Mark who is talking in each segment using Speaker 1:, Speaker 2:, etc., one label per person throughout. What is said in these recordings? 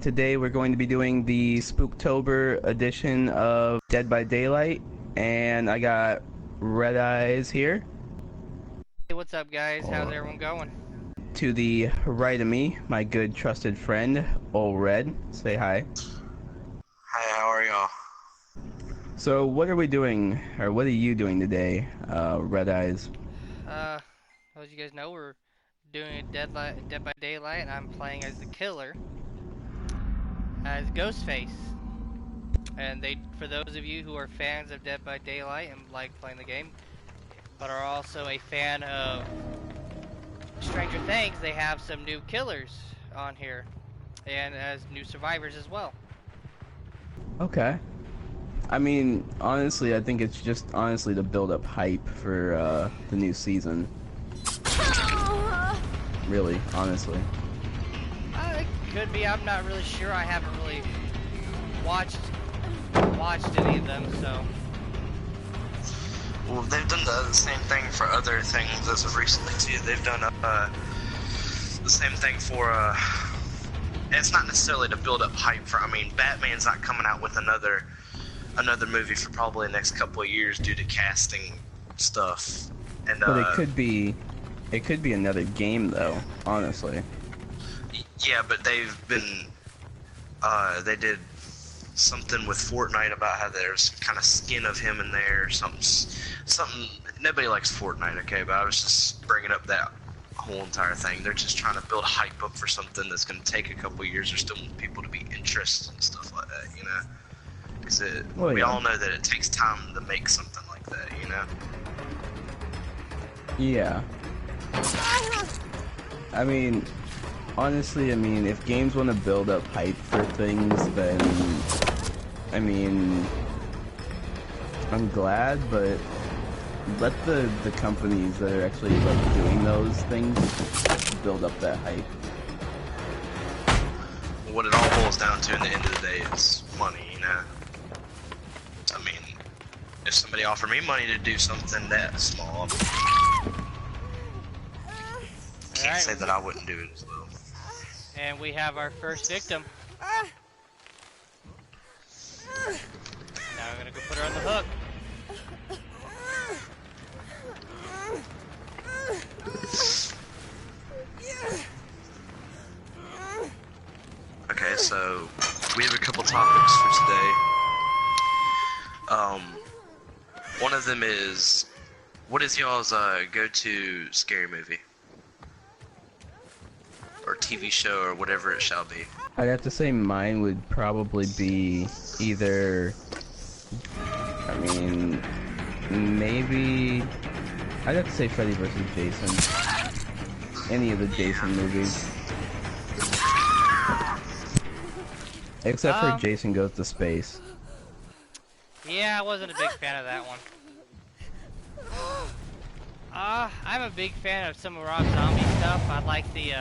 Speaker 1: Today we're going to be doing the Spooktober edition of Dead by Daylight, and I got Red Eyes here.
Speaker 2: Hey, what's up, guys? How's everyone going?
Speaker 1: To the right of me, my good trusted friend, Olered. Say hi.
Speaker 3: Hi, how are y'all?
Speaker 1: So what are we doing, or what are you doing today, Red Eyes?
Speaker 2: As you guys know, we're doing Dead by Daylight, and I'm playing as the killer, as Ghostface. And for those of you who are fans of Dead by Daylight and like playing the game, but are also a fan of Stranger Things, they have some new killers on here, and as new survivors as well.
Speaker 1: Okay. I mean, honestly, I think it's just honestly to build up hype for the new season. Really, honestly.
Speaker 2: It could be. I'm not really sure. I haven't really watched any of them, so.
Speaker 3: Well, they've done the same thing for other things as of recently too. They've done the same thing for and it's not necessarily to build up hype for. I mean, Batman's not coming out with another movie for probably the next couple of years due to casting stuff. And
Speaker 1: but it could be another game though, honestly.
Speaker 3: Yeah, but they've been they did something with Fortnite about how there's some kind of skin of him in there, something. Nobody likes Fortnite, okay? But I was just bringing up that whole entire thing. They're just trying to build hype up for something that's going to take a couple years. Or still want people to be interested and stuff like that, you know? Because we all know that it takes time to make something like that, you know?
Speaker 1: Yeah. I mean, honestly, if games want to build up hype for things, then, I mean, I'm glad, but let the companies that are actually, like, doing those things build up that hype.
Speaker 3: What it all boils down to in the end of the day is money, you know? I mean, if somebody offered me money to do something that small, can't say that I wouldn't do it as well.
Speaker 2: And we have our first victim. Now we're gonna go put her on the hook.
Speaker 3: Okay, so we have a couple topics for today. One of them is, what is y'all's go-to scary movie? Or TV show, or whatever it shall be?
Speaker 1: I'd have to say mine would probably be either, maybe, I'd have to say Freddy vs. Jason. Any of the Jason movies. Except for Jason Goes to Space.
Speaker 2: Yeah, I wasn't a big fan of that one. I'm a big fan of some of Rob Zombie stuff. I like the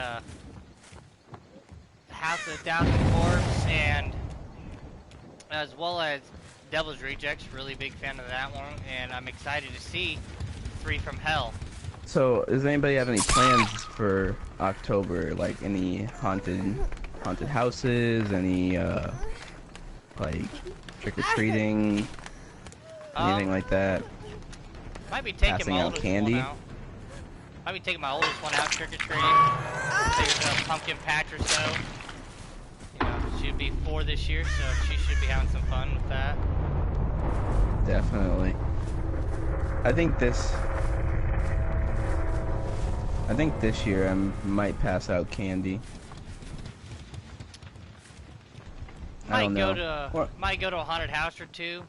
Speaker 2: House of the Thousand Corpse, and as well as Devil's Rejects. Really big fan of that one, and I'm excited to see 3 from Hell.
Speaker 1: So, does anybody have any plans for October? Like any haunted houses? Any like trick-or-treating? Anything like that?
Speaker 2: Might be taking
Speaker 1: Passing
Speaker 2: my
Speaker 1: out
Speaker 2: oldest
Speaker 1: candy?
Speaker 2: one out. Might be taking my oldest one out trick-or-treating. There's a pumpkin patch or so. You know, she'd be 4 this year, so she should be having some fun with that.
Speaker 1: Definitely. I think this year I might pass out candy. I don't know.
Speaker 2: Might go to a haunted house or two.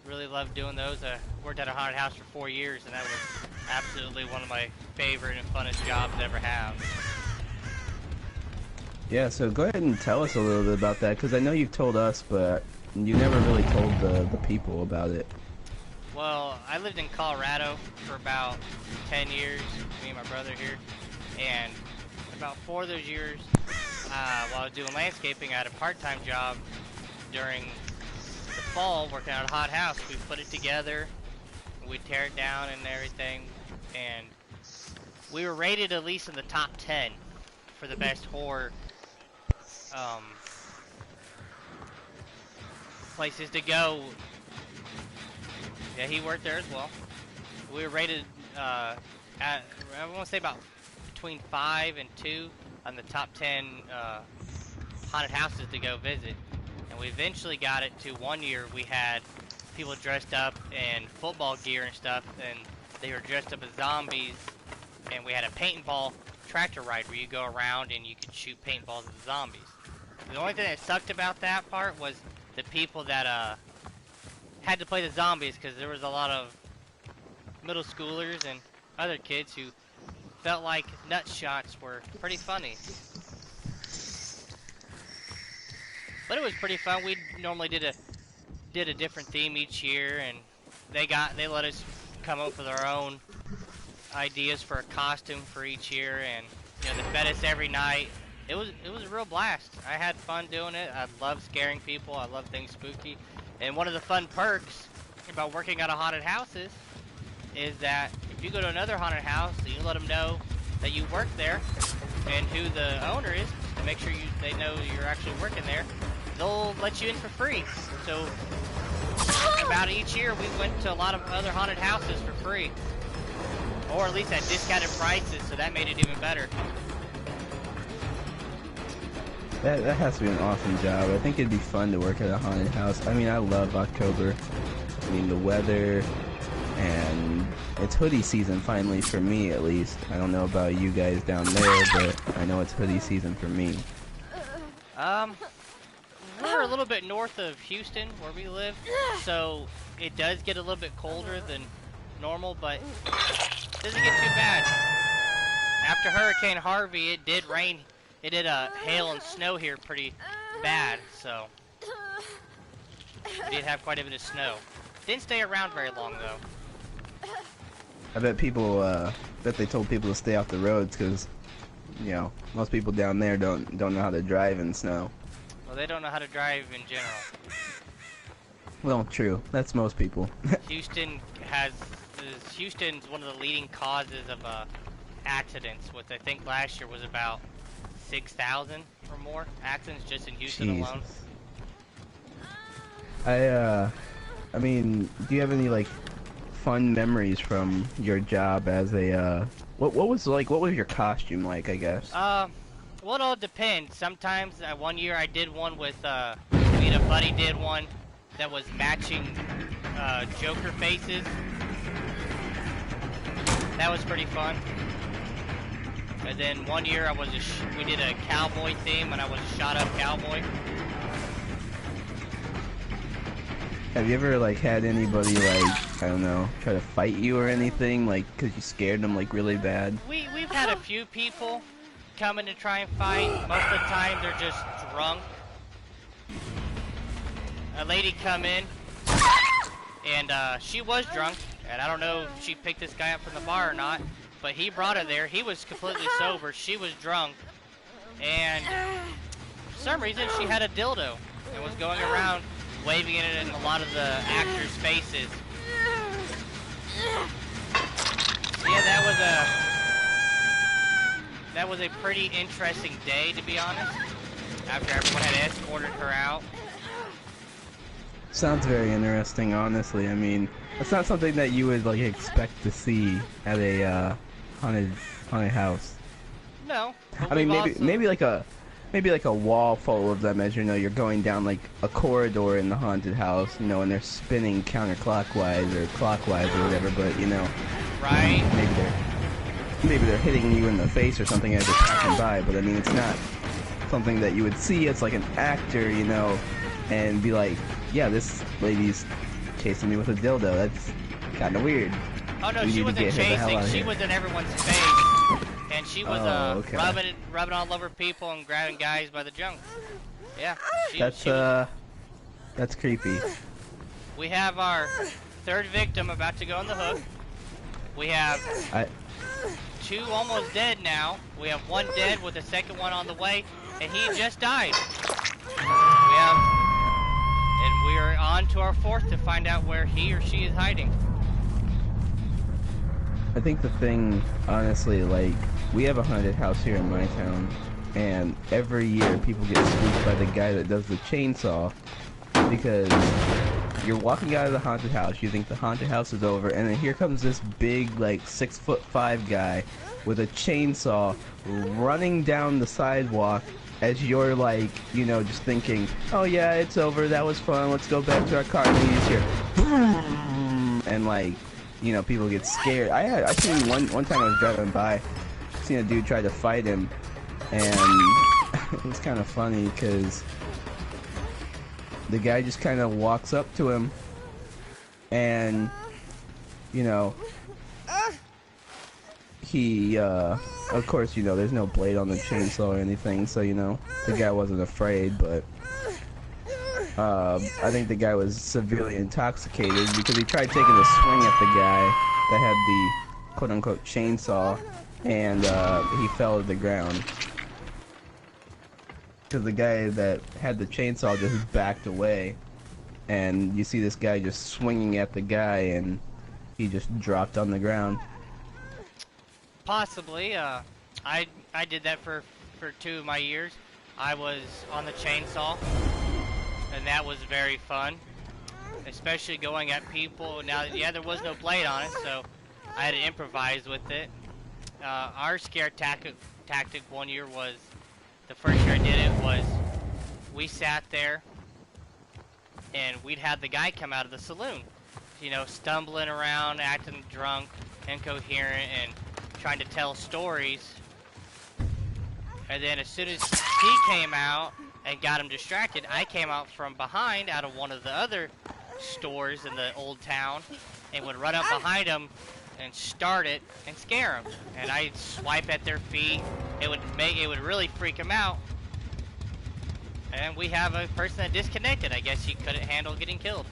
Speaker 2: Really love doing those. I worked at a haunted house for 4 years, and that was absolutely one of my favorite and funnest jobs to ever have.
Speaker 1: Yeah, so go ahead and tell us a little bit about that, because I know you've told us, but you never really told the people about it.
Speaker 2: Well, I lived in Colorado for about 10 years, me and my brother here, and about 4 of those years, while I was doing landscaping, I had a part-time job during the fall working at a hot house. We put it together, we'd tear it down and everything, and we were rated at least in the top 10 for the best horror places to go. Yeah, he worked there as well. We were rated at, I want to say about between 5 and 2 on the top 10 haunted houses to go visit. And we eventually got it to 1 year we had people dressed up in football gear and stuff, and they were dressed up as zombies, and we had a paintball tractor ride where you go around and you could shoot paintballs at the zombies. The only thing that sucked about that part was the people that had to play the zombies, because there was a lot of middle schoolers and other kids who felt like nut shots were pretty funny. But it was pretty fun. We normally did a different theme each year, and they let us come up with our own ideas for a costume for each year, and you know, they fed us every night. It was a real blast. I had fun doing it. I love scaring people. I love things spooky. And one of the fun perks about working at a haunted houses is that if you go to another haunted house, you let them know that you work there and who the owner is, to make sure they know you're actually working there. They'll let you in for free. So about each year we went to a lot of other haunted houses for free, or at least at discounted prices, so that made it even better.
Speaker 1: That has to be an awesome job. I think it'd be fun to work at a haunted house. I mean, I love October. I mean, the weather, and it's hoodie season finally for me, at least. I don't know about you guys down there, but I know it's hoodie season for me.
Speaker 2: We're a little bit north of Houston, where we live, so it does get a little bit colder than normal, but it doesn't get too bad. After Hurricane Harvey, it did rain. It did hail and snow here pretty bad, so we did have quite a bit of snow. Didn't stay around very long, though.
Speaker 1: I bet people, that they told people to stay off the roads, because, you know, most people down there don't know how to drive in snow.
Speaker 2: Well, they don't know how to drive in general.
Speaker 1: Well, true. That's most people.
Speaker 2: Houston's one of the leading causes of accidents, which I think last year was about 6,000 or more accidents just in Houston alone.
Speaker 1: I mean, do you have any like fun memories from your job as a what was your costume like, I guess?
Speaker 2: Well, it all depends. Sometimes 1 year I did one with me and a buddy did one that was matching Joker faces. That was pretty fun. And then 1 year we did a cowboy theme, and I was a shot up cowboy.
Speaker 1: Have you ever like had anybody like, I don't know, try to fight you or anything, like because you scared them like really bad?
Speaker 2: We've had a few people come in to try and fight. Most of the time they're just drunk. A lady come in, and she was drunk, and I don't know if she picked this guy up from the bar or not, but he brought her there. He was completely sober. She was drunk, and for some reason she had a dildo and was going around waving it in a lot of the actors' faces. Yeah, that was a pretty interesting day, to be honest, after everyone had escorted her out.
Speaker 1: Sounds very interesting, honestly. I mean, it's not something that you would like expect to see at a haunted house.
Speaker 2: No.
Speaker 1: I mean, maybe like a wall full of them, as you know, you're going down like a corridor in the haunted house, you know, and they're spinning counterclockwise or clockwise or whatever. But you know,
Speaker 2: right?
Speaker 1: Maybe they're hitting you in the face or something as they're passing by. But I mean, it's not something that you would see. It's like an actor, you know, and be like, yeah, this lady's chasing me with a dildo. That's kind of weird.
Speaker 2: Oh no, she wasn't chasing. She was in everyone's face, and she was rubbing all over people and grabbing guys by the junk. Yeah.
Speaker 1: That's creepy.
Speaker 2: We have our third victim about to go on the hook. We have two almost dead now. We have one dead with the second one on the way, and he just died. We are on to our fourth to find out where he or she is hiding.
Speaker 1: I think the thing, honestly, like, we have a haunted house here in my town, and every year people get spooked by the guy that does the chainsaw, because you're walking out of the haunted house, you think the haunted house is over, and then here comes this big, like, 6'5" guy with a chainsaw running down the sidewalk as you're, like, you know, just thinking, oh yeah, it's over, that was fun, let's go back to our car, and he's here, and, like, you know, people get scared. I seen one time I was driving by, seen a dude try to fight him, and it was kind of funny because the guy just kind of walks up to him, and you know, he of course, you know, there's no blade on the chainsaw or anything, so you know, the guy wasn't afraid, but I think the guy was severely intoxicated because he tried taking a swing at the guy that had the quote-unquote chainsaw, and he fell to the ground. Because the guy that had the chainsaw just backed away, and you see this guy just swinging at the guy, and he just dropped on the ground.
Speaker 2: Possibly. I did that for 2 of my years. I was on the chainsaw, and that was very fun, especially going at people. Now, yeah, there was no blade on it, so I had to improvise with it. Our scare tactic one year was, the first year I did it was, we sat there, and we'd have the guy come out of the saloon, you know, stumbling around, acting drunk, incoherent, and trying to tell stories. And then as soon as he came out and got him distracted, I came out from behind out of one of the other stores in the old town and would run up behind him and start it and scare him. And I'd swipe at their feet. It would really freak him out. And we have a person that disconnected. I guess he couldn't handle getting killed.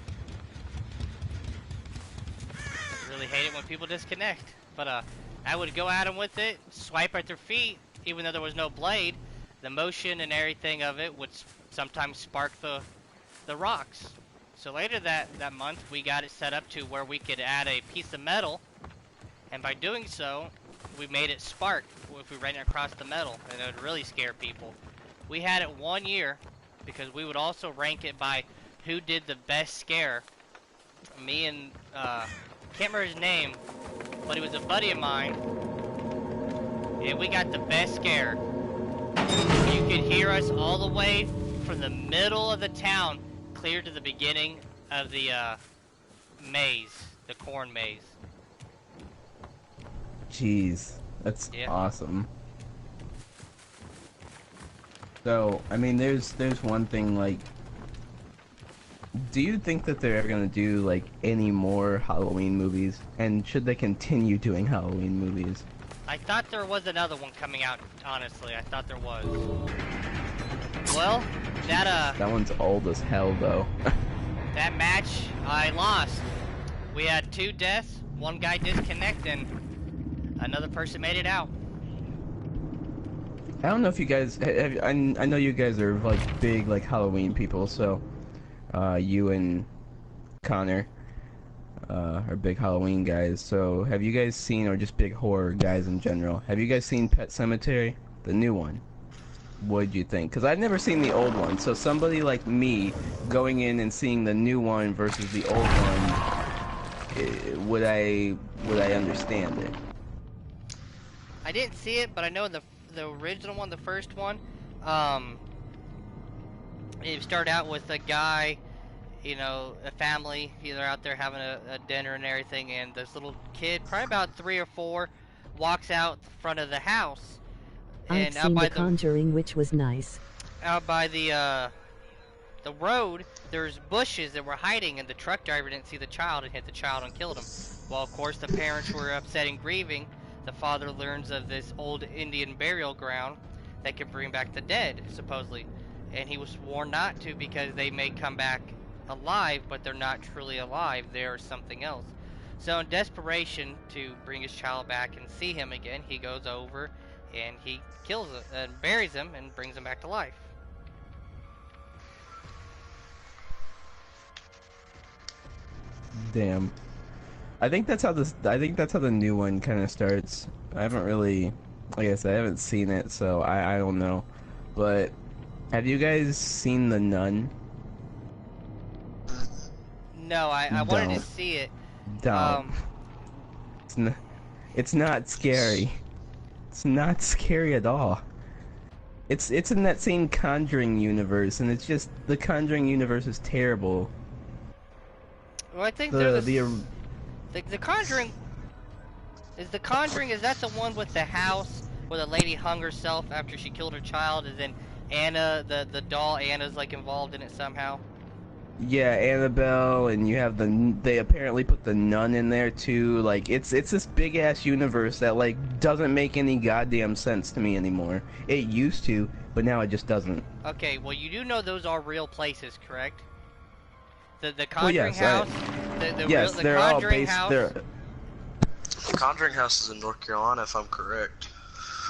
Speaker 2: I really hate it when people disconnect. But I would go at them with it, swipe at their feet, even though there was no blade. The motion and everything of it would sometimes spark the rocks. So later that month, we got it set up to where we could add a piece of metal, and by doing so, we made it spark if we ran it across the metal, and it would really scare people. We had it 1 year because we would also rank it by who did the best scare. Me and can't remember his name, but he was a buddy of mine, and we got the best scare. You could hear us all the way from the middle of the town clear to the beginning of the maze, the corn maze.
Speaker 1: Jeez, that's awesome. So, I mean, there's one thing, like, do you think that they're ever gonna do, like, any more Halloween movies? And should they continue doing Halloween movies?
Speaker 2: I thought there was another one coming out, honestly. I thought there was. Well, that
Speaker 1: one's old as hell, though.
Speaker 2: That match, I lost. We had 2 deaths, 1 guy disconnected, and another person made it out.
Speaker 1: I don't know if you guys, I know you guys are, like, big, like, Halloween people, so, you and Connor, are big Halloween guys, so have you guys seen, or just big horror guys in general, have you guys seen Pet Sematary? The new one? What'd you think? Because I've never seen the old one, so somebody like me going in and seeing the new one versus the old one, would I understand it?
Speaker 2: I didn't see it, but I know the original one, the first one, it started out with a guy, you know, a family, they're out there having a dinner and everything, and this little kid, probably about 3 or 4, walks out the front of the house.
Speaker 4: I've seen The Conjuring, which was nice.
Speaker 2: Out by the road, there's bushes that were hiding, and the truck driver didn't see the child and hit the child and killed him. Well, of course, the parents were upset and grieving. The father learns of this old Indian burial ground that could bring back the dead, supposedly. And he was warned not to because they may come back alive, but they're not truly alive. They are something else. So in desperation to bring his child back and see him again, he goes over and he kills it and buries him and brings him back to life.
Speaker 1: Damn. I think that's how the new one kind of starts. I haven't really, like I said, I haven't seen it, so I don't know. But have you guys seen The Nun?
Speaker 2: No, I wanted to see it.
Speaker 1: Don't. It's not scary. It's not scary at all. It's in that same Conjuring universe, and it's just the Conjuring universe is terrible.
Speaker 2: Well, I think the Conjuring is that the one with the house where the lady hung herself after she killed her child, and then Anna, the doll Anna's like involved in it somehow.
Speaker 1: Yeah, Annabelle, and you have they apparently put the nun in there too. Like it's this big ass universe that like doesn't make any goddamn sense to me anymore. It used to, but now it just doesn't.
Speaker 2: Okay, well you do know those are real places, correct? The Conjuring house.
Speaker 1: Yes, they're all based.
Speaker 3: The Conjuring house is in North Carolina, if I'm correct.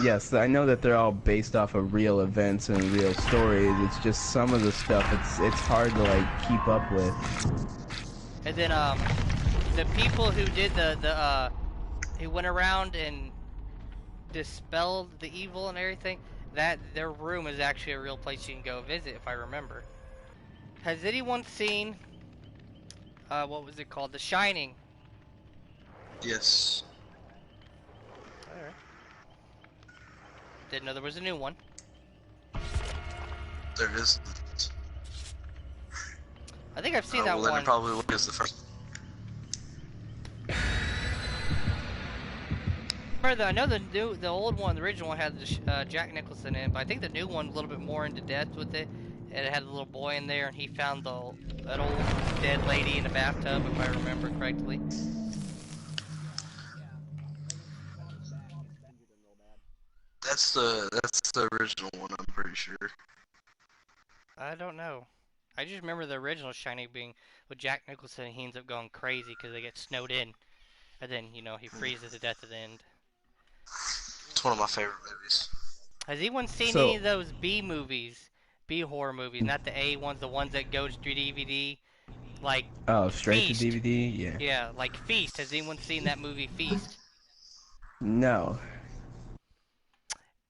Speaker 1: Yes, I know that they're all based off of real events and real stories. It's just some of the stuff it's hard to like keep up with.
Speaker 2: And then the people who did who went around and dispelled the evil and everything, that their room is actually a real place you can go visit, if I remember. Has anyone seen what was it called? The Shining.
Speaker 3: Yes.
Speaker 2: Alright. Didn't know there was a new one.
Speaker 3: There is.
Speaker 2: I think I've seen that
Speaker 3: well,
Speaker 2: one.
Speaker 3: Then it probably was the first.
Speaker 2: I know the old one, the original one, had Jack Nicholson in it, but I think the new one a little bit more into depth with it. And it had a little boy in there, and he found that old dead lady in the bathtub, if I remember correctly.
Speaker 3: That's the original one, I'm pretty sure.
Speaker 2: I don't know. I just remember the original Shining being with Jack Nicholson, and he ends up going crazy because they get snowed in, and then he freezes to death at the end.
Speaker 3: It's one of my favorite movies.
Speaker 2: Has anyone seen any of those B movies, B horror movies, not the A ones, the ones that go through DVD, like
Speaker 1: straight
Speaker 2: Feast.
Speaker 1: to DVD? Yeah.
Speaker 2: Yeah, like Feast. Has anyone seen that movie Feast?
Speaker 1: No.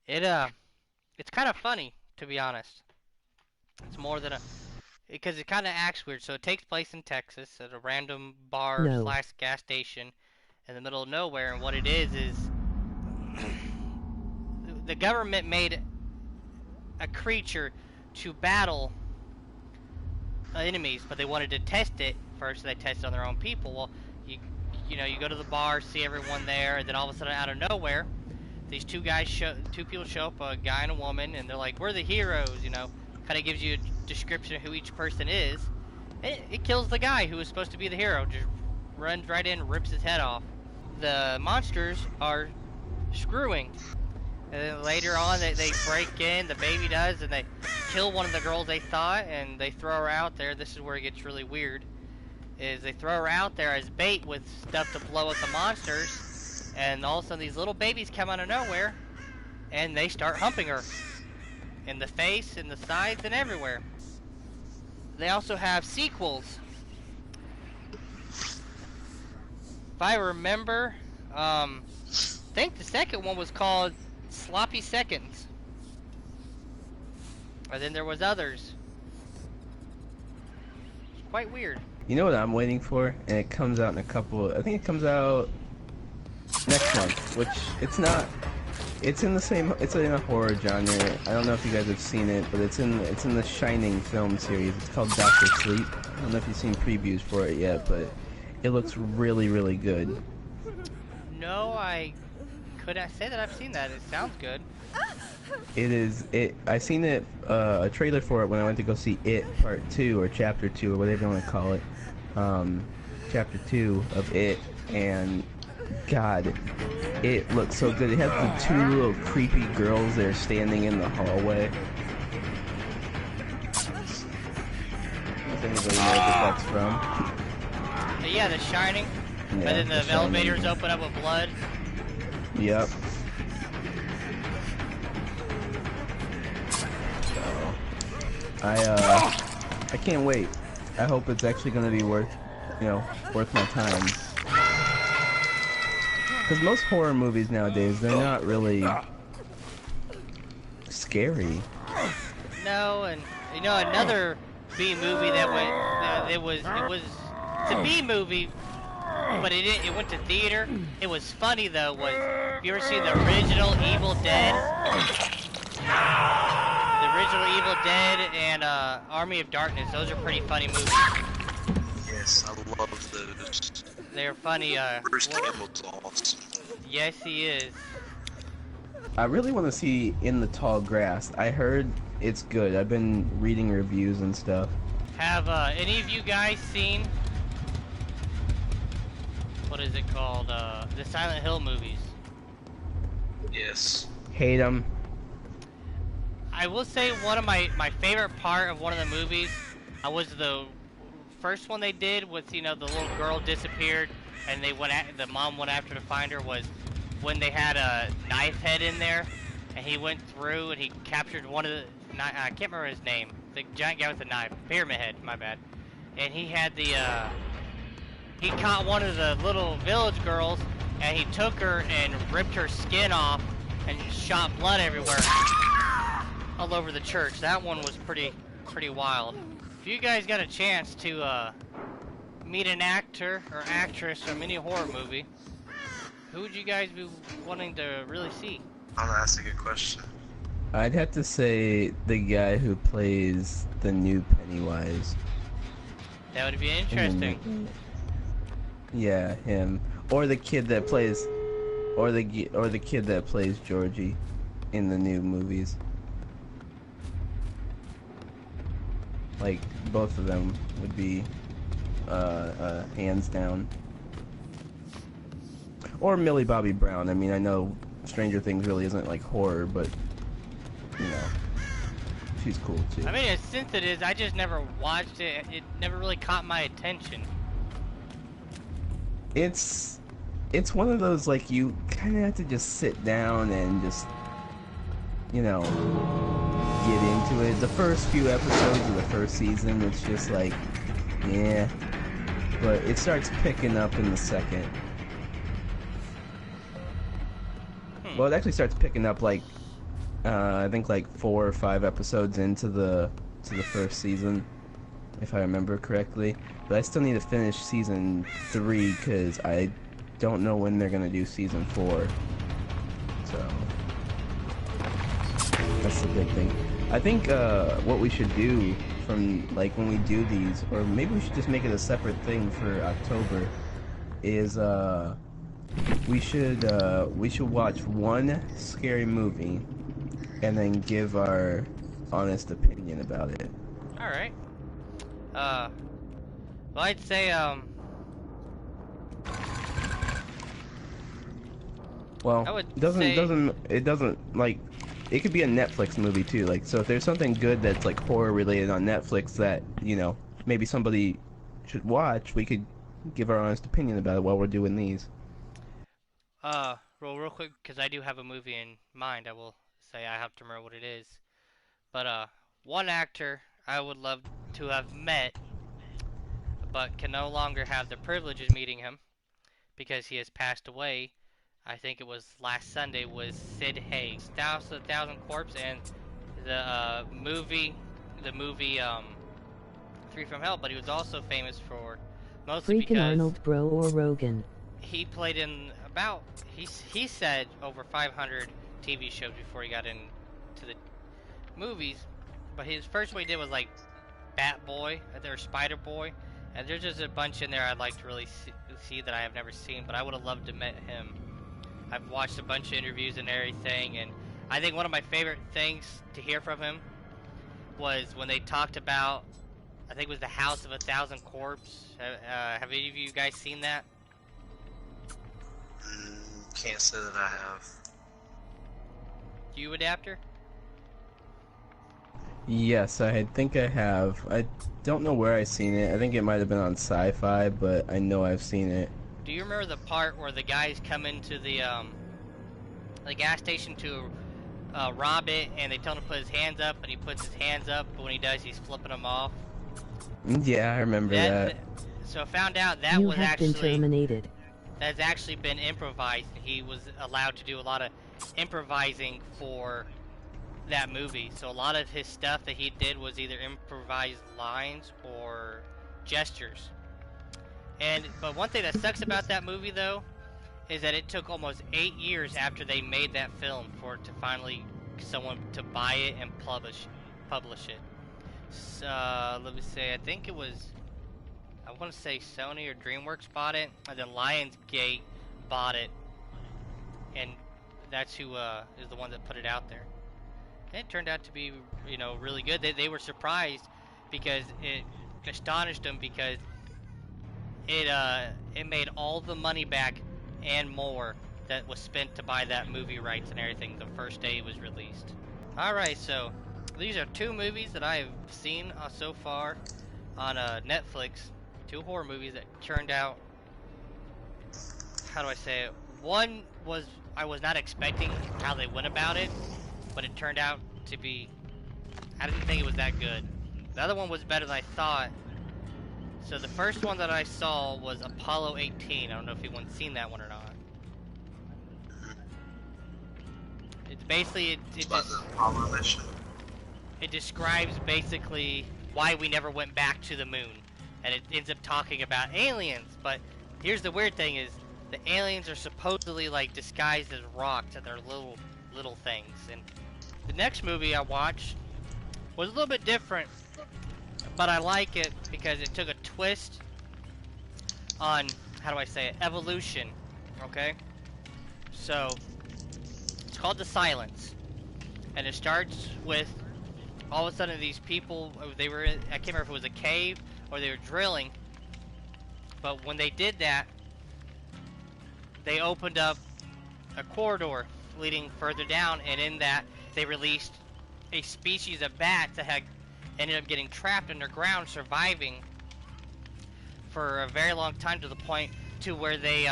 Speaker 2: It's kind of funny, to be honest. It's more than because it kind of acts weird. So it takes place in Texas at a random bar / gas station in the middle of nowhere, and what it is the government made a creature to battle enemies, but they wanted to test it first. So they tested on their own people. Well, you go to the bar, see everyone there, and then all of a sudden, out of nowhere, these two people show up, a guy and a woman, and they're like, "We're the heroes," Kind of gives you a description of who each person is. It kills the guy who was supposed to be the hero. Just runs right in, rips his head off. The monsters are screwing. And then later on, they break in, the baby does, and they kill one of the girls they thought, and they throw her out there. This is where it gets really weird. Is they throw her out there as bait with stuff to blow up the monsters. And all of a sudden these little babies come out of nowhere, and they start humping her. In the face, in the sides, and everywhere. They also have sequels. If I remember, I think the second one was called Sloppy Seconds. And then there was others. It's quite weird.
Speaker 1: You know what I'm waiting for? And it comes out in I think it comes out next month, which it's in a horror genre. I don't know if you guys have seen it, but it's in the Shining film series. It's called Dr. Sleep. I don't know if you've seen previews for it yet, but it looks really, really good.
Speaker 2: No, I couldn't say that I've seen that. It sounds good.
Speaker 1: I seen it, a trailer for it when I went to go see It Part 2 or Chapter 2 or whatever you want to call it. Chapter 2 of It, and God, it looks so good. It has the two little creepy girls there standing in the hallway. Does anybody know what that's from?
Speaker 2: Yeah, The Shining. Yeah, and then the elevators open up with blood.
Speaker 1: Yep. So, I can't wait. I hope it's actually going to be worth my time. Because most horror movies nowadays, they're not really scary.
Speaker 2: No, and another B movie that went, it was It's a B movie, but it went to theater. It was funny though. Have you ever seen the original Evil Dead? The original Evil Dead and Army of Darkness. Those are pretty funny movies.
Speaker 3: Yes, I love those.
Speaker 2: They're funny.
Speaker 3: Bruce Campbell's awesome.
Speaker 2: Yes, he is.
Speaker 1: I really want to see In the Tall Grass. I heard it's good. I've been reading reviews and stuff.
Speaker 2: Have any of you guys seen, what is it called, the Silent Hill movies?
Speaker 3: Yes.
Speaker 1: Hate them.
Speaker 2: I will say one of my favorite part of one of the movies was the first one they did with, you know, the little girl disappeared and the mom went after to find her, was when they had a knife head in there and he went through and he captured one of the, I can't remember his name, the giant guy with the knife, Pyramid Head, my bad. And he had the, he caught one of the little village girls and he took her and ripped her skin off and shot blood everywhere all over the church. That one was pretty wild. If you guys got a chance to meet an actor or actress from any horror movie, who would you guys be wanting to really see?
Speaker 3: Oh, that's a good question.
Speaker 1: I'd have to say the guy who plays the new Pennywise.
Speaker 2: That would be interesting.
Speaker 1: Yeah, him. Or the kid that plays, or the kid that plays Georgie in the new movies. Like, both of them would be hands down. Or Millie Bobby Brown. I mean, I know Stranger Things really isn't like horror, but you know, she's cool too.
Speaker 2: I mean, since it is, I just never watched it. It never really caught my attention.
Speaker 1: It's one of those, like, you kind of have to just sit down and just, you know, get into it. The first few episodes of the first season, it's just like, yeah, but it starts picking up in the second. Well, it actually starts picking up like I think like 4 or 5 episodes into the first season, if I remember correctly. But I still need to finish season 3 because I don't know when they're gonna do season 4. So that's the big thing. I think what we should do from, like, when we do these, or maybe we should just make it a separate thing for October, is we should watch one scary movie and then give our honest opinion about it.
Speaker 2: All right. Well, I'd say
Speaker 1: well,
Speaker 2: I would
Speaker 1: it doesn't like, it could be a Netflix movie too. Like, so if there's something good that's like horror related on Netflix that, you know, maybe somebody should watch, we could give our honest opinion about it while we're doing these.
Speaker 2: Real quick, because I do have a movie in mind. I will say I have to remember what it is. But one actor I would love to have met, but can no longer have the privilege of meeting him because he has passed away. I think it was last Sunday, was Sid Haig. House of a Thousand Corpse and the movie Three from Hell, but he was also famous for mostly
Speaker 4: Freaking
Speaker 2: because
Speaker 4: Arnold, bro, or Rogan.
Speaker 2: he played in about, he said over 500 TV shows before he got into the movies. But his first one he did was like Bat Boy or Spider Boy, and there's just a bunch in there I'd like to really see that I have never seen. But I would have loved to met him. I've watched a bunch of interviews and everything, and I think one of my favorite things to hear from him was when they talked about, I think it was the House of a Thousand Corpse. Have any of you guys seen that?
Speaker 3: Can't say that I have.
Speaker 2: You, Adapter?
Speaker 1: Yes, I think I have. I don't know where I've seen it. I think it might have been on Sci-Fi, but I know I've seen it.
Speaker 2: Do you remember the part where the guys come into the gas station to rob it, and they tell him to put his hands up, and he puts his hands up, but when he does, he's flipping them off?
Speaker 1: Yeah, I remember that.
Speaker 2: So I found out that
Speaker 4: You
Speaker 2: was
Speaker 4: have
Speaker 2: actually
Speaker 4: been terminated.
Speaker 2: That's actually been improvised. He was allowed to do a lot of improvising for that movie. So a lot of his stuff that he did was either improvised lines or gestures. But one thing that sucks about that movie though is that it took almost 8 years after they made that film for it to finally someone to buy it and publish it. So, let me say, I think it was, I want to say Sony or DreamWorks bought it, and then Lionsgate bought it, and that's who is the one that put it out there. And it turned out to be, you know, really good. They were surprised because it astonished them because it made all the money back and more that was spent to buy that movie rights and everything the first day it was released. Alright, so these are 2 movies that I have seen so far on Netflix. 2 horror movies that turned out, how do I say it? One was, I was not expecting how they went about it, but it turned out to be, I didn't think it was that good. The other one was better than I thought. So the first one that I saw was Apollo 18. I don't know if anyone's seen that one or not. It's basically, it describes basically why we never went back to the moon. And it ends up talking about aliens. But here's the weird thing is, the aliens are supposedly like disguised as rocks and they're little things. And the next movie I watched was a little bit different. But I like it because it took a twist on, how do I say it, evolution, okay? So, it's called The Silence, and it starts with, all of a sudden these people, they were in, I can't remember if it was a cave, or they were drilling, but when they did that, they opened up a corridor leading further down, and in that, they released a species of bats that had ended up getting trapped underground, surviving for a very long time to the point to where they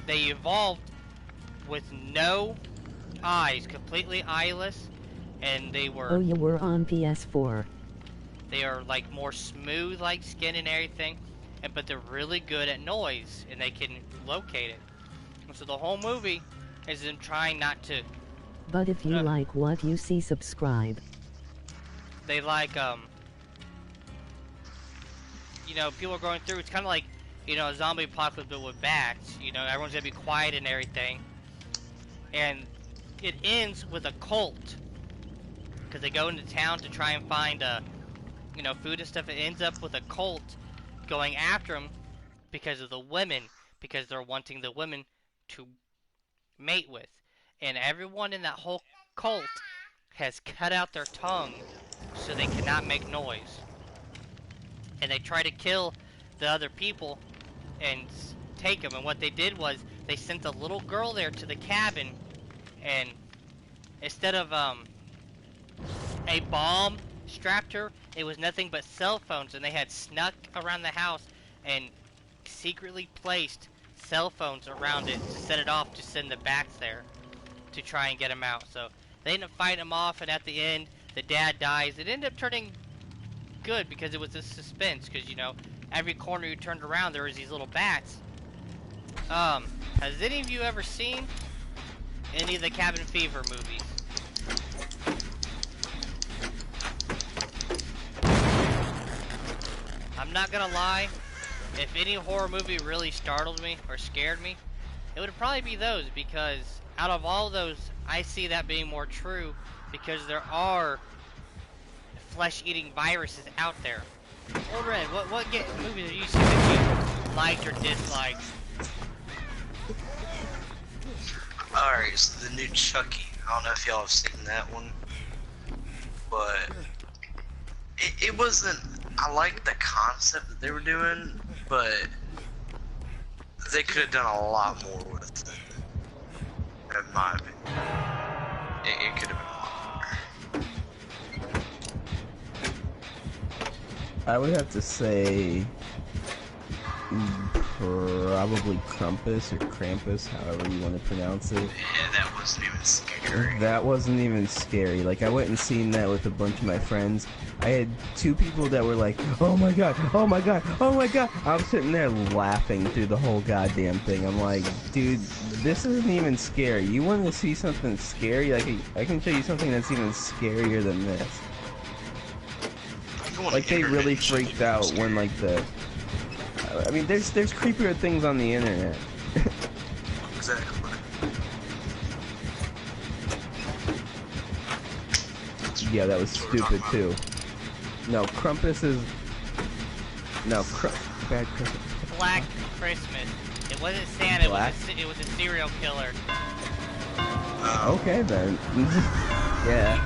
Speaker 2: evolved with no eyes, completely eyeless, and they were.
Speaker 4: Oh, you were on PS4.
Speaker 2: They are like more smooth, like skin and everything, but they're really good at noise, and they can locate it. And so the whole movie is them trying not to.
Speaker 4: But if you like what you see, subscribe.
Speaker 2: They like, you know, people are going through, it's kind of like, you know, a zombie apocalypse but with bats. You know, everyone's gonna be quiet and everything. And it ends with a cult. Because they go into town to try and find, you know, food and stuff. It ends up with a cult going after them because of the women. Because they're wanting the women to mate with. And everyone in that whole cult has cut out their tongue so they cannot make noise. And they try to kill the other people and take them. And what they did was they sent a little girl there to the cabin, and instead of a bomb strapped her, it was nothing but cell phones, and they had snuck around the house and secretly placed cell phones around it to set it off to send the bats there to try and get them out. So they end up fighting them off, and at the end the dad dies. It ended up turning good because it was a suspense, because, you know, every corner you turned around there was these little bats. Has any of you ever seen any of the Cabin Fever movies? I'm not gonna lie, if any horror movie really startled me or scared me, it would probably be those, because out of all those, I see that being more true, because there are flesh-eating viruses out there. Olered, what movies have you seen that you liked or disliked?
Speaker 3: Alright, so the new Chucky. I don't know if y'all have seen that one, but it wasn't. I liked the concept that they were doing, but they could have done a lot more with it, in my opinion. It could have been a lot more.
Speaker 1: I would have to say probably Krampus or Krampus, however you want to pronounce it.
Speaker 3: Yeah, that wasn't even scary.
Speaker 1: That wasn't even scary. Like, I went and seen that with a bunch of my friends. I had 2 people that were like, oh my god, oh my god, oh my god. I'm sitting there laughing through the whole goddamn thing. I'm like, dude, this isn't even scary. You want to see something scary? I can show you something that's even scarier than this. Like, they really freaked out when, like, I mean, there's creepier things on the internet.
Speaker 3: Exactly.
Speaker 1: Yeah, that was stupid too. No, Krampus is... No, bad Krampus.
Speaker 2: Black Christmas. It wasn't Santa,
Speaker 1: Black?
Speaker 2: it was a serial killer.
Speaker 1: Okay then. Yeah,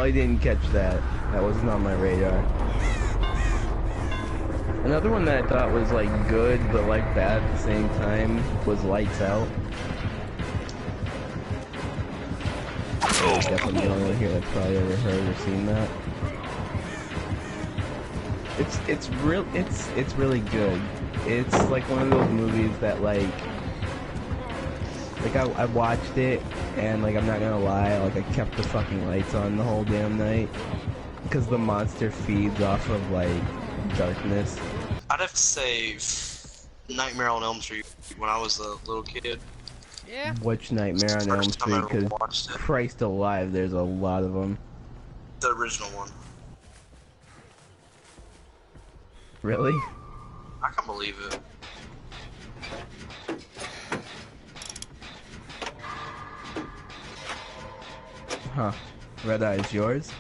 Speaker 1: I didn't catch that. That wasn't on my radar. Another one that I thought was like good but like bad at the same time was Lights Out. Definitely the only one here that's probably ever heard or seen that. It's really good. It's like one of those movies that like I watched it and like I'm not gonna lie, like I kept the fucking lights on the whole damn night because the monster feeds off of like darkness.
Speaker 3: I'd have to say Nightmare on Elm Street when I was a little kid.
Speaker 2: Yeah.
Speaker 1: Which Nightmare on Elm Street? Because Christ alive, there's a lot of them.
Speaker 3: The original one.
Speaker 1: Really?
Speaker 3: I can't believe it.
Speaker 1: Huh. Red Eye's yours?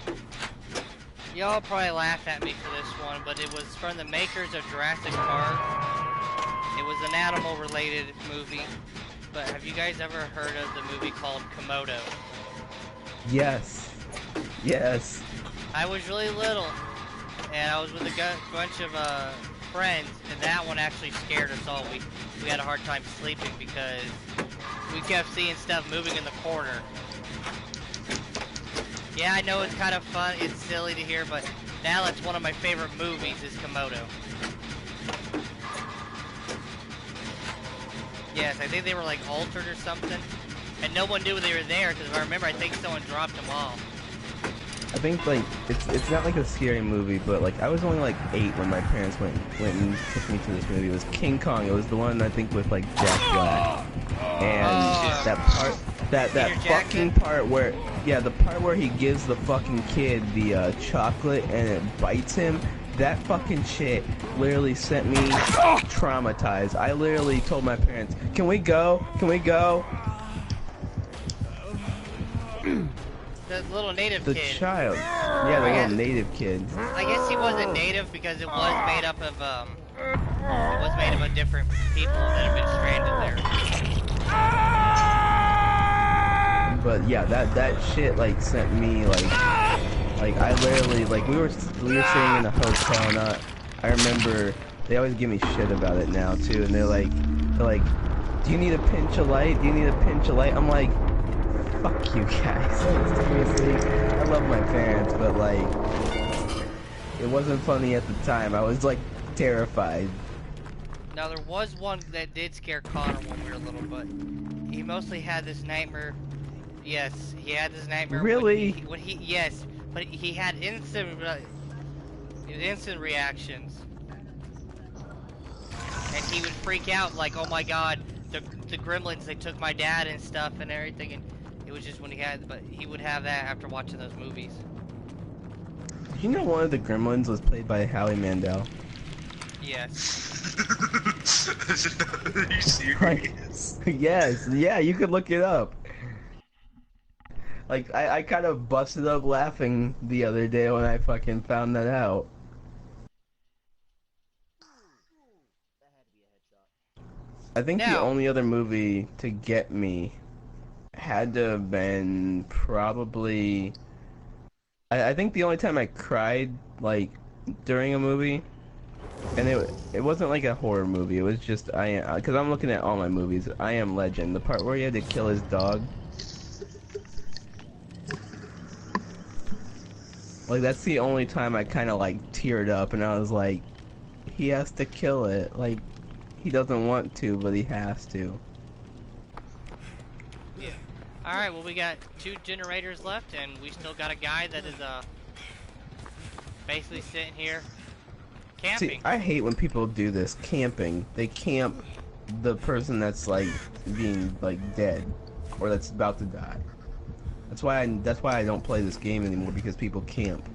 Speaker 2: Y'all probably laughed at me for this one, but it was from the makers of Jurassic Park. It was an animal-related movie. But have you guys ever heard of the movie called Komodo?
Speaker 1: Yes. Yes.
Speaker 2: I was really little, and I was with a bunch of friends, and that one actually scared us all. We had a hard time sleeping because we kept seeing stuff moving in the corner. Yeah, I know it's kind of fun, it's silly to hear, but now that's one of my favorite movies is Komodo. Yes, I think they were like altered or something, and no one knew they were there, because if I remember, I think someone dropped them off.
Speaker 1: I think like it's not like a scary movie, but like I was only like 8 when my parents went and took me to this movie. It was King Kong. It was the one I think with like Jack Black, and that part, that fucking part where, yeah, the part where he gives the fucking kid the chocolate and it bites him. That fucking shit literally sent me traumatized. I literally told my parents, "Can we go? Can we go?"
Speaker 2: The little native
Speaker 1: The
Speaker 2: kid.
Speaker 1: child. Yeah, the little native kid.
Speaker 2: I guess he wasn't native because it was made up of different people that have been stranded there.
Speaker 1: But yeah, that shit like sent me like I literally like we were sitting in a hotel and I remember they always give me shit about it now too, and they're like, "Do you need a pinch of light? Do you need a pinch of light?" I'm like, fuck you guys. Seriously, I love my parents, but like, it wasn't funny at the time. I was like terrified.
Speaker 2: Now there was one that did scare Connor when we were little, but he mostly had this nightmare. Yes, he had this nightmare.
Speaker 1: Really?
Speaker 2: Yes, but he had instant reactions, and he would freak out like, "Oh my God, the gremlins! They took my dad and stuff and everything." And it was just when he would have that after watching those movies.
Speaker 1: Did you know one of the gremlins was played by Howie Mandel?
Speaker 2: Yes.
Speaker 3: Are you serious?
Speaker 1: Yes, yeah, you could look it up. Like, I kind of busted up laughing the other day when I fucking found that out. I think the only other movie to get me had to have been probably... I think the only time I cried, like, during a movie, and it wasn't like a horror movie, it was just, because I'm looking at all my movies, I Am Legend, the part where he had to kill his dog. Like, that's the only time I kind of, like, teared up, and I was like, he has to kill it. Like, he doesn't want to, but he has to.
Speaker 2: Yeah. Alright, well we got 2 generators left, and we still got a guy that is, basically sitting here camping.
Speaker 1: See, I hate when people do this, camping. They camp the person that's, like, being, like, dead, or that's about to die. That's why I don't play this game anymore, because people camp.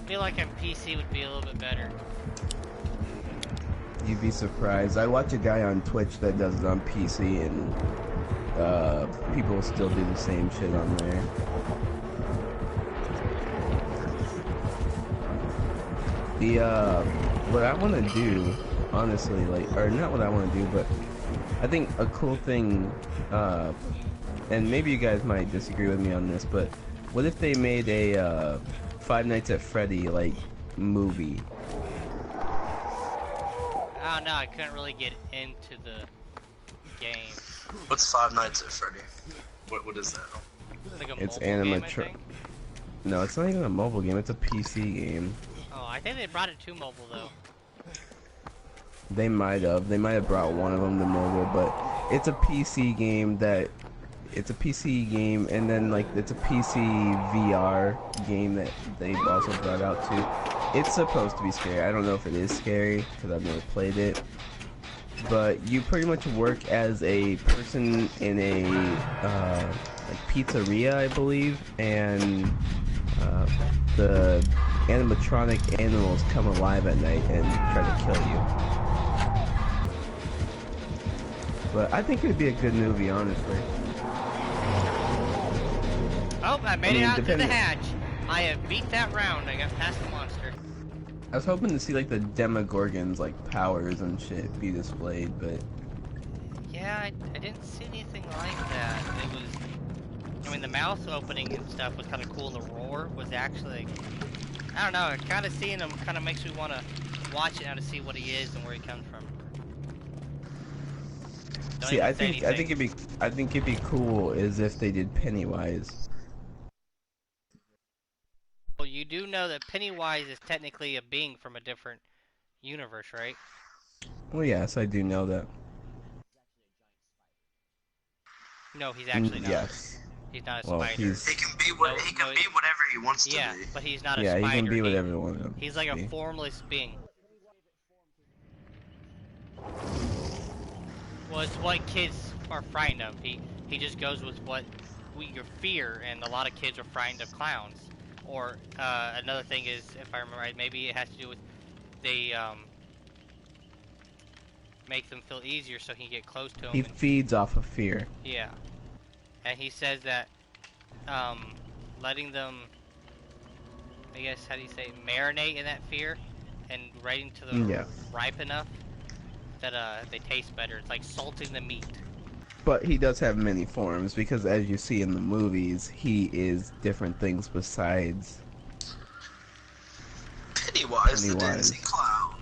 Speaker 2: feel like on PC would be a little bit better.
Speaker 1: You'd be surprised. I watch a guy on Twitch that does it on PC, and people still do the same shit on there. What I want to do, honestly, like, or not what I want to do, but I think a cool thing, and maybe you guys might disagree with me on this, but what if they made a Five Nights at Freddy like movie?
Speaker 2: I don't know, I couldn't really get into the game.
Speaker 3: What's Five Nights at Freddy? What is that?
Speaker 2: It's like a
Speaker 1: It's
Speaker 2: mobile game, I
Speaker 1: animatron.
Speaker 2: think.
Speaker 1: No, it's not even a mobile game. It's a PC game.
Speaker 2: Oh, I think they brought it to mobile though.
Speaker 1: They might have. They might have brought one of them to mobile, but it's a PC game that. It's a PC game, and then like it's a PC VR game that they also brought out too. It's supposed to be scary. I don't know if it is scary because I've never played it. But you pretty much work as a person in a like pizzeria, I believe, and the animatronic animals come alive at night and try to kill you. But I think it'd be a good movie, honestly.
Speaker 2: Oh, I made it out to the hatch. I have beat that round. I got past the monster.
Speaker 1: I was hoping to see like the Demogorgons like powers and shit be displayed, but
Speaker 2: Yeah, I didn't see anything like that. It was, I mean, the mouth opening and stuff was kind of cool. The roar was actually, I don't know, kind of seeing him kind of makes me want to watch it now to see what he is and where he comes from. Don't
Speaker 1: see,
Speaker 2: even
Speaker 1: I
Speaker 2: say
Speaker 1: think it'd be cool is if they did Pennywise.
Speaker 2: Well, you do know that Pennywise is technically a being from a different universe, right?
Speaker 1: Well, yes, I do know that.
Speaker 2: No, he's actually not.
Speaker 1: Yes.
Speaker 2: He's not a
Speaker 1: Well,
Speaker 2: spider.
Speaker 1: he's-
Speaker 3: He can be what he can be whatever he wants to
Speaker 2: Yeah,
Speaker 3: be.
Speaker 2: but he's not a
Speaker 1: Yeah,
Speaker 2: spider.
Speaker 1: he can be whatever he wants to
Speaker 2: He's like a
Speaker 1: be.
Speaker 2: formless being. Well, it's what kids are frightened of. He just goes with what we fear, and a lot of kids are frightened of clowns. Or another thing is, if I remember right, maybe it has to do with they make them feel easier so he can get close to them.
Speaker 1: He feeds off of fear.
Speaker 2: Yeah, and he says that letting them, I guess, how do you say, marinate in that fear, and waiting till they're ripe enough that they taste better. It's like salting the meat.
Speaker 1: But he does have many forms because, as you see in the movies, he is different things besides
Speaker 3: Pennywise, the dancing clown.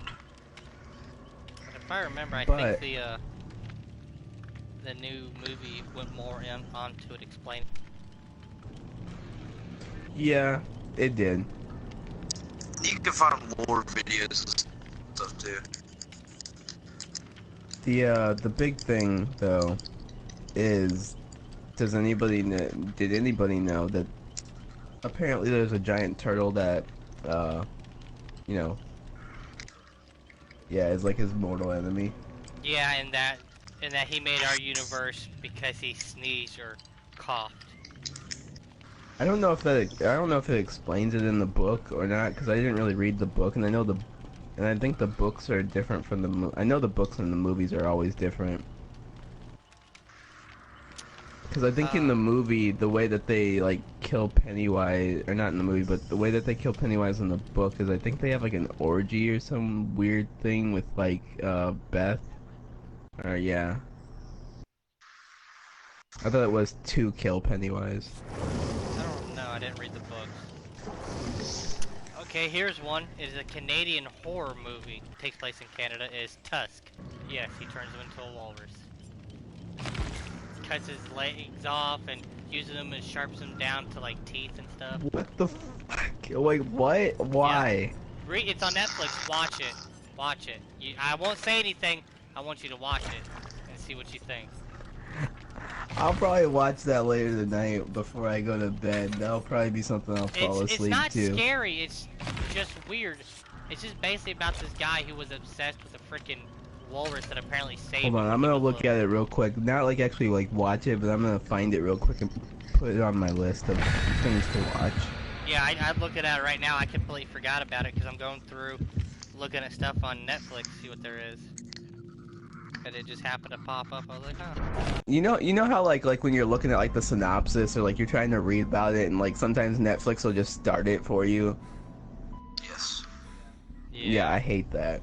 Speaker 2: But if I remember, I
Speaker 1: But-
Speaker 2: think the new movie went more onto it explaining.
Speaker 1: Yeah, it did.
Speaker 3: You can find lore videos and stuff too.
Speaker 1: The big thing though is, did anybody know that apparently there's a giant turtle that you know, yeah, is like his mortal enemy.
Speaker 2: Yeah, and that he made our universe because he sneezed or coughed.
Speaker 1: I don't know if it explains it in the book or not, because I didn't really read the book, and I think the books are different from the I know the books and the movies are always different. Because I think in the movie, the way that they like kill Pennywise, or not in the movie, but the way that they kill Pennywise in the book is I think they have like an orgy or some weird thing with like Beth. Or yeah. I thought it was to kill Pennywise.
Speaker 2: I don't know, I didn't read the books. Okay, here's one. It is a Canadian horror movie. It takes place in Canada. It is Tusk. Yes, he turns him into a walrus. Cuts his legs off and uses them and sharpens them down to like teeth and stuff.
Speaker 1: What the fuck? Wait, what? Why?
Speaker 2: Yeah. It's on Netflix. Watch it. Watch it. I won't say anything. I want you to watch it and see what you think.
Speaker 1: I'll probably watch that later tonight before I go to bed. That'll probably be something I'll fall asleep to.
Speaker 2: It's not scary. It's just weird. It's just basically about this guy who was obsessed with a freaking walrus that apparently saved him.
Speaker 1: Hold on, I'm gonna look at it real quick. Not like actually like watch it, but I'm gonna find it real quick and put it on my list of things to watch.
Speaker 2: Yeah, I'm looking at it right now. I completely forgot about it because I'm going through looking at stuff on Netflix, see what there is. And it just happened to pop up. I was like, huh.
Speaker 1: You know how like when you're looking at like the synopsis or like you're trying to read about it and like sometimes Netflix will just start it for you.
Speaker 3: Yes.
Speaker 1: Yeah, I hate that.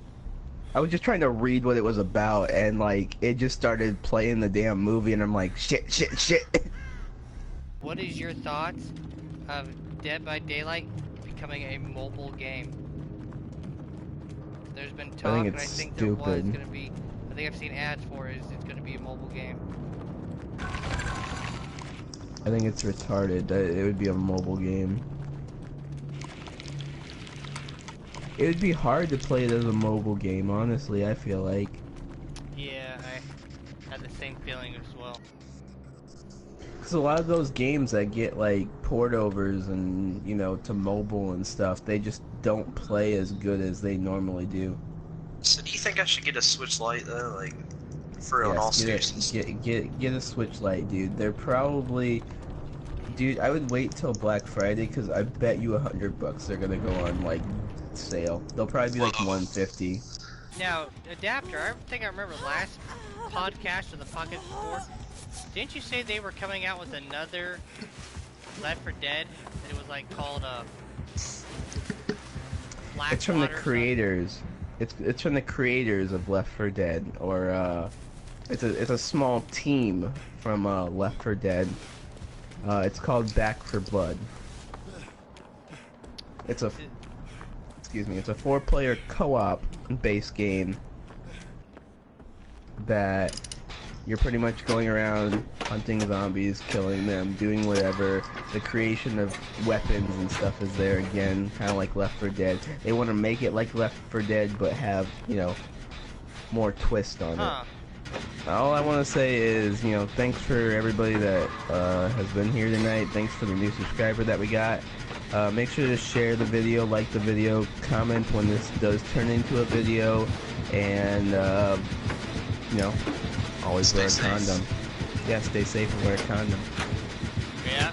Speaker 1: I was just trying to read what it was about and like it just started playing the damn movie and I'm like shit.
Speaker 2: What is your thoughts of Dead by Daylight becoming a mobile game? There's been talk, and I think there was
Speaker 1: stupid.
Speaker 2: going to be. I think I've seen ads for it. It's going to be a mobile game.
Speaker 1: I think it's retarded that it would be a mobile game. It would be hard to play it as a mobile game, honestly, I feel like.
Speaker 2: Yeah, I had the same feeling as well.
Speaker 1: Because a lot of those games that get like port overs and, you know, to mobile and stuff, they just don't play as good as they normally do.
Speaker 3: So do you think I should get a Switch Lite though, like for an
Speaker 1: Yes,
Speaker 3: all seriousness?
Speaker 1: get a Switch Lite, dude. They're probably, dude. I would wait till Black Friday because I bet you $100 they're gonna go on like sale. They'll probably be like 150.
Speaker 2: Now, Adapter, I think I remember last podcast of the podcast before. Didn't you say they were coming out with another Left 4 Dead? And it was like called Black
Speaker 1: It's from the
Speaker 2: Water or
Speaker 1: creators. It's from the creators of Left 4 Dead, or it's a small team from Left 4 Dead. It's called Back 4 Blood. It's a it's a 4-player co-op based game that you're pretty much going around hunting zombies, killing them, doing whatever. The creation of weapons and stuff is there again, kind of like Left 4 Dead. They want to make it like Left 4 Dead, but have, you know, more twist on it. All I want to say is, you know, thanks for everybody that has been here tonight. Thanks for the new subscriber that we got. Make sure to share the video, like the video, comment when this does turn into a video, and, you know, always wear a condom. Yeah, stay safe and wear a condom.
Speaker 2: Yeah.